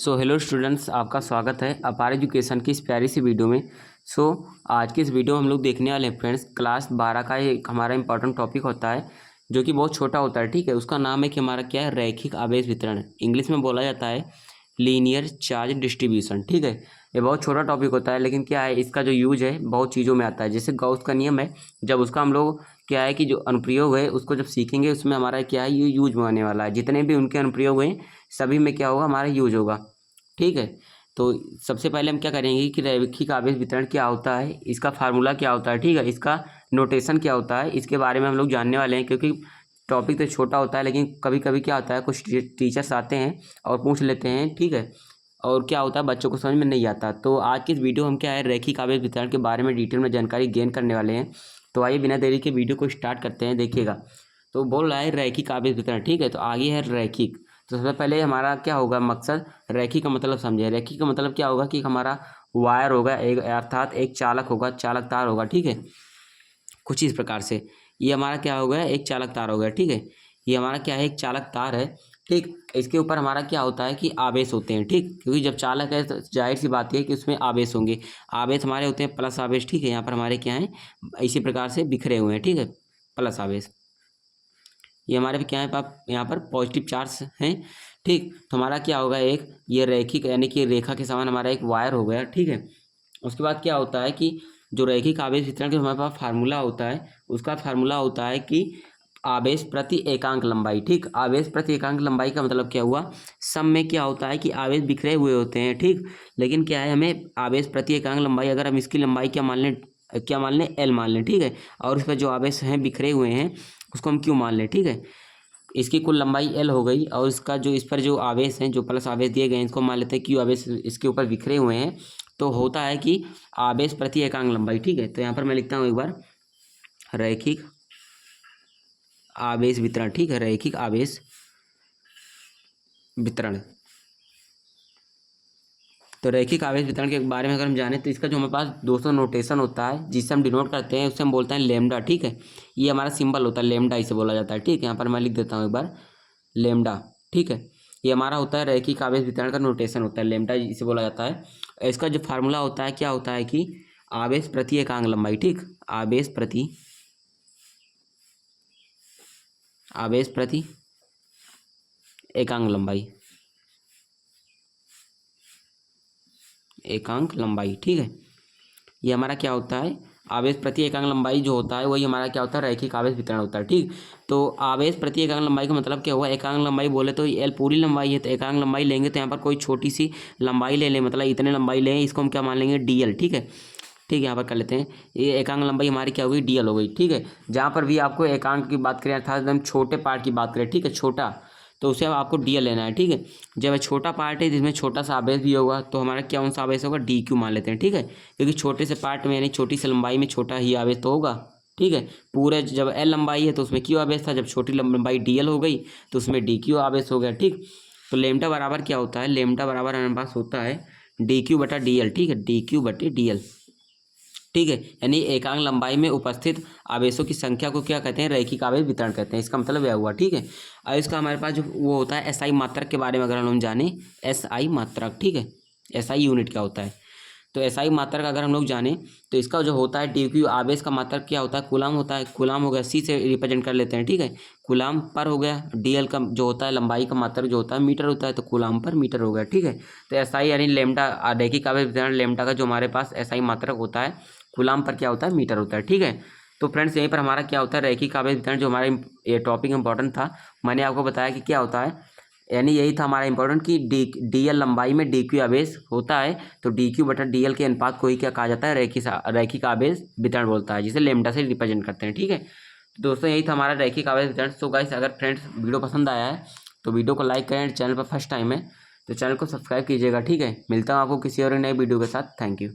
So hello students, आपका स्वागत है अपार एजुकेशन की इस प्यारी सी वीडियो में। आज की इस वीडियो में हम लोग देखने वाले हैं फ्रेंड्स, क्लास 12 का एक हमारा इंपॉर्टेंट टॉपिक होता है जो कि बहुत छोटा होता है। ठीक है, उसका नाम है कि हमारा क्या है, रैखिक आवेश वितरण। इंग्लिश में बोला जाता है लीनियर चार्ज डिस्ट्रीब्यूशन। ठीक है, ये बहुत छोटा टॉपिक होता है, लेकिन क्या है, इसका जो यूज है बहुत चीज़ों में आता है। जैसे गॉस का नियम है, जब उसका हम लोग क्या है कि जो अनुप्रयोग है उसको जब सीखेंगे उसमें हमारा क्या है, ये यूज में आने वाला है। जितने भी उनके अनुप्रयोग हैं सभी में क्या होगा, हमारा यूज होगा। ठीक है, तो सबसे पहले हम क्या करेंगे कि रैखिक आवेश वितरण क्या होता है, इसका फार्मूला क्या होता है, ठीक है, इसका नोटेशन क्या होता है, इसके बारे में हम लोग जानने वाले हैं। क्योंकि टॉपिक तो छोटा होता है, लेकिन कभी कभी क्या होता है, कुछ टीचर्स आते हैं और पूछ लेते हैं। ठीक है, और क्या होता है, बच्चों को समझ में नहीं आता। तो आज की इस वीडियो हम क्या है, रैखिक आवेश वितरण के बारे में डिटेल में जानकारी गेन करने वाले हैं। तो आइए बिना देरी के वीडियो को स्टार्ट करते हैं। देखिएगा, तो बोल रहा है रैखिक आवेश वितरण। ठीक है, तो आगे है रैखिक। तो सबसे पहले हमारा क्या होगा मकसद, रैखिक का मतलब समझे। रैखिक का मतलब क्या होगा कि हमारा वायर होगा एक, अर्थात एक चालक होगा, चालक तार होगा। ठीक है, कुछ इस प्रकार से ये हमारा क्या हो गया, एक चालक तार हो गया। ठीक है, ये हमारा क्या है, एक चालक तार है। ठीक, इसके ऊपर हमारा क्या होता है कि आवेश होते हैं। ठीक, क्योंकि जब चालक है तो जाहिर सी बात है कि उसमें आवेश होंगे। आवेश हमारे होते हैं प्लस आवेश। ठीक है, यहाँ पर हमारे क्या है, इसी प्रकार से बिखरे हुए हैं। ठीक है, प्लस आवेश, ये हमारे भी क्या है, आप यहाँ पर पॉजिटिव चार्ज हैं। ठीक, तो हमारा क्या होगा, एक ये रैखिक यानी कि रेखा के समान हमारा एक वायर हो गया। ठीक है, उसके बाद क्या होता है कि जो रैखिक आवेश वितरण के हमारे पास फार्मूला होता है, उसका फार्मूला होता है कि आवेश प्रति एकांक लंबाई। ठीक, आवेश प्रति एकांक लंबाई का मतलब क्या हुआ, सम में क्या होता है कि आवेश बिखरे हुए होते हैं। ठीक, लेकिन क्या है, हमें आवेश प्रति एकांक लंबाई, अगर हम इसकी लंबाई क्या मान लें, एल मान लें। ठीक है, और उस पर जो आवेश हैं बिखरे हुए हैं उसको हम क्यू मान लें। ठीक है, इसकी कुल लंबाई एल हो गई, और इसका जो इस पर जो आवेश हैं, जो प्लस आवेश दिए गए हैं, इसको मान लेते हैं क्यू आवेश इसके ऊपर बिखरे हुए हैं। तो होता है कि आवेश प्रति एकांक लंबाई। ठीक है, तो यहाँ पर मैं लिखता हूँ एक बार, रैखिक आवेश वितरण। ठीक है, रैखिक आवेश वितरण। तो रैखिक आवेश वितरण के बारे में अगर हम जाने तो इसका जो हमारे पास दोस्तों नोटेशन होता है जिससे हम डिनोट करते हैं, उससे हम बोलते हैं लेमडा। ठीक है, ये हमारा सिंबल होता है, लेमडा इसे बोला जाता है। ठीक है, यहाँ पर मैं लिख देता हूँ एक बार, लेमडा। ठीक है, ये हमारा होता है रैखिक आवेश वितरण का नोटेशन होता है, लेमडा इसे बोला जाता है। इसका जो फार्मूला होता है, क्या होता है कि आवेश प्रति एकांक लंबाई। ठीक, आवेश प्रति एकांक लंबाई, एकांक लंबाई। ठीक है, ये हमारा क्या होता है, आवेश प्रति एकांक लंबाई जो होता है वही हमारा क्या होता है, रैखिक आवेश वितरण होता है। ठीक, तो आवेश प्रति एकांक लंबाई का मतलब क्या हुआ, एकांक लंबाई बोले तो एल पूरी लंबाई है, तो एकांक लंबाई लेंगे तो यहाँ पर कोई छोटी सी लंबाई ले लें, मतलब इतने लंबाई लें, इसको हम क्या मान लेंगे, डीएल। ठीक है, ठीक है, यहाँ पर कर लेते हैं, ये एकांक लंबाई हमारी क्या होगी, डीएल हो गई। ठीक है, जहाँ पर भी आपको एकांक की बात करें अर्थात एकदम छोटे पार्ट की बात करें, ठीक है, छोटा, तो उसे अब आपको डीएल लेना है। ठीक है, जब छोटा पार्ट है जिसमें छोटा सा आवेश भी होगा तो हमारा क्या सा आवेश होगा, डी क्यू मान लेते हैं। ठीक है, क्योंकि छोटे से पार्ट में यानी छोटी सी लंबाई में छोटा ही आवेश तो होगा। ठीक है, पूरे जब एल लंबाई है तो उसमें क्यू आवेश था, जब छोटी लंबाई डीएल हो गई तो उसमें डी क्यू आवेश हो गया। ठीक, तो लेमडा बराबर क्या होता है, लेमडा बराबर हमारे पास होता है डी क्यू बटा डी एल। ठीक है, डी क्यू बटे डी एल। ठीक है, यानी एकांक लंबाई में उपस्थित आवेशों की संख्या को क्या कहते हैं, रैखिक आवेश वितरण कहते हैं। इसका मतलब यह हुआ। ठीक है, और इसका हमारे पास जो वो होता है एसआई मात्रक के बारे में अगर हम जाने, एसआई मात्रक। ठीक है, एसआई यूनिट क्या होता है, तो एसआई मात्रक अगर हम लोग जाने तो इसका जो होता है डी क्यू आवेश का मात्रक क्या होता है, कूलाम होता है। कूलाम हो गया, सी से रिप्रेजेंट कर लेते हैं। ठीक है, कूलाम पर हो गया, डीएल का जो होता है लंबाई का मात्रक जो होता है मीटर होता है, तो कूलाम पर मीटर हो गया। ठीक है, तो एसआई यानी लेमडा, रैखिक आवेश वितरण लेमडा का जो हमारे पास एसआई मात्रक होता है, कूलाम पर क्या होता है, मीटर होता है। ठीक है, तो फ्रेंड्स यहीं पर हमारा क्या होता है, रैखिक आवेश वितरण जो हमारा ये टॉपिक इंपॉर्टेंट था, मैंने आपको बताया कि क्या होता है, यानी यही था हमारा इंपॉर्टेंट कि डीएल लंबाई में डी क्यू आवेश होता है, तो डी क्यू बटा डीएल के अनुपात को ही क्या कहा जाता है, रैखिक आवेश वितरण बोलता है, जिसे लेमडा से रिप्रेजेंट करते हैं। ठीक है, तो दोस्तों यही था हमारा रैखिक आवेश वितरण। सो गाइस, अगर फ्रेंड्स वीडियो पसंद आया है तो वीडियो को लाइक करें, चैनल पर फर्स्ट टाइम है तो चैनल को सब्सक्राइब कीजिएगा। ठीक है, मिलता हूँ आपको किसी और नए वीडियो के साथ। Thank you.